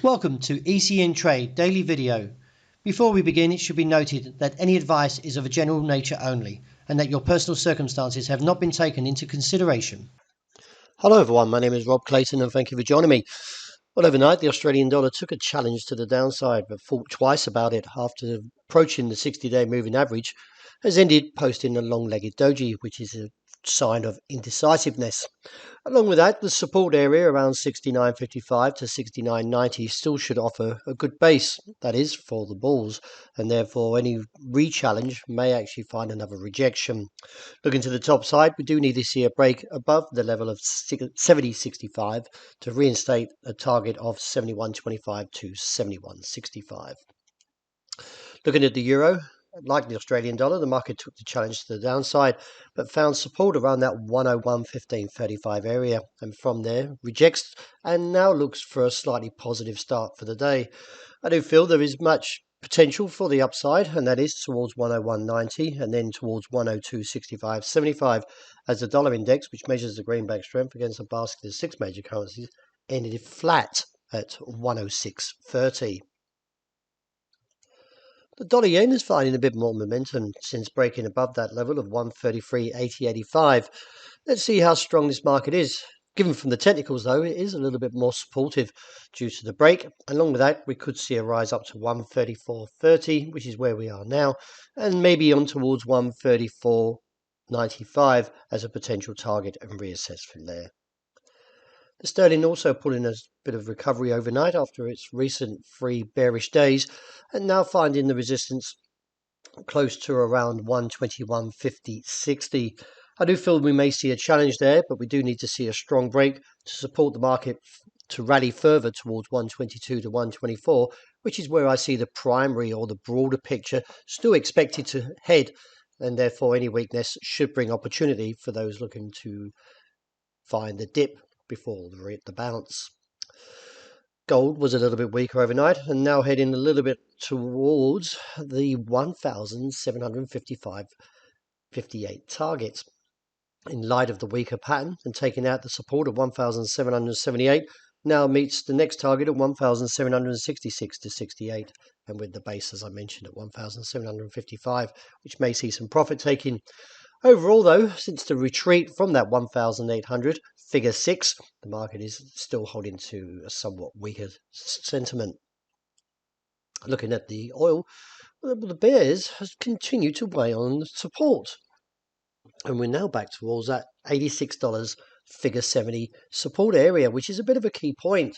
Welcome to ECNTRADE daily video. Before we begin, it should be noted that any advice is of a general nature only and that your personal circumstances have not been taken into consideration. Hello everyone, my name is Rob Clayton and thank you for joining me. Well, overnight the Australian dollar took a challenge to the downside but thought twice about it after approaching the 60-day moving average, has ended posting a long-legged doji, which is a sign of indecisiveness. Along with that, the support area around 69.55 to 69.90 still should offer a good base, that is, for the bulls, and therefore any re-challenge may actually find another rejection. Looking to the top side, we do need to see a break above the level of 70.65 to reinstate a target of 71.25 to 71.65. Looking at the euro, like the Australian dollar, the market took the challenge to the downside, but found support around that 101.1535 area, and from there rejects and now looks for a slightly positive start for the day. I do feel there is much potential for the upside, and that is towards 101.90 and then towards 102.65.75 as the dollar index, which measures the greenback strength against a basket of 6 major currencies, ended flat at 106.30. The dollar yen is finding a bit more momentum since breaking above that level of 133.80.85. Let's see how strong this market is. Given from the technicals, though, it is a little bit more supportive due to the break. Along with that, we could see a rise up to 134.30, which is where we are now, and maybe on towards 134.95 as a potential target and reassess from there. The sterling also put in a bit of recovery overnight after its recent 3 bearish days, and now finding the resistance close to around 121.50.60. I do feel we may see a challenge there, but we do need to see a strong break to support the market to rally further towards 122 to 124, which is where I see the primary or the broader picture still expected to head, and therefore any weakness should bring opportunity for those looking to find the dip before the bounce. Gold was a little bit weaker overnight and now heading a little bit towards the 1,755.58 target. In light of the weaker pattern and taking out the support of 1,778, now meets the next target of 1,766 to 68, and with the base, as I mentioned, at 1,755, which may see some profit taking. Overall, though, since the retreat from that 1,800, figure 6, the market is still holding to a somewhat weaker sentiment. Looking at the oil, the bears has continued to weigh on support. And we're now back towards that $86 figure 70 support area, which is a bit of a key point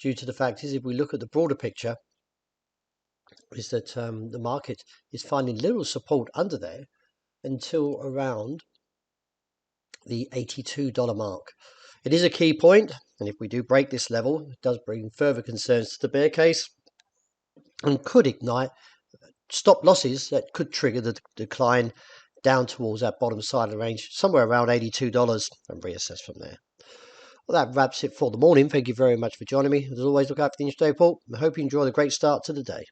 due to the fact is if we look at the broader picture, is that the market is finding little support under there until around the $82 mark. It is a key point, and if we do break this level, it does bring further concerns to the bear case and could ignite stop losses that could trigger the decline down towards that bottom side of the range, somewhere around $82, and reassess from there. Well, that wraps it for the morning. Thank you very much for joining me. As always, look out for the intraday report. I hope you enjoy the great start to the day.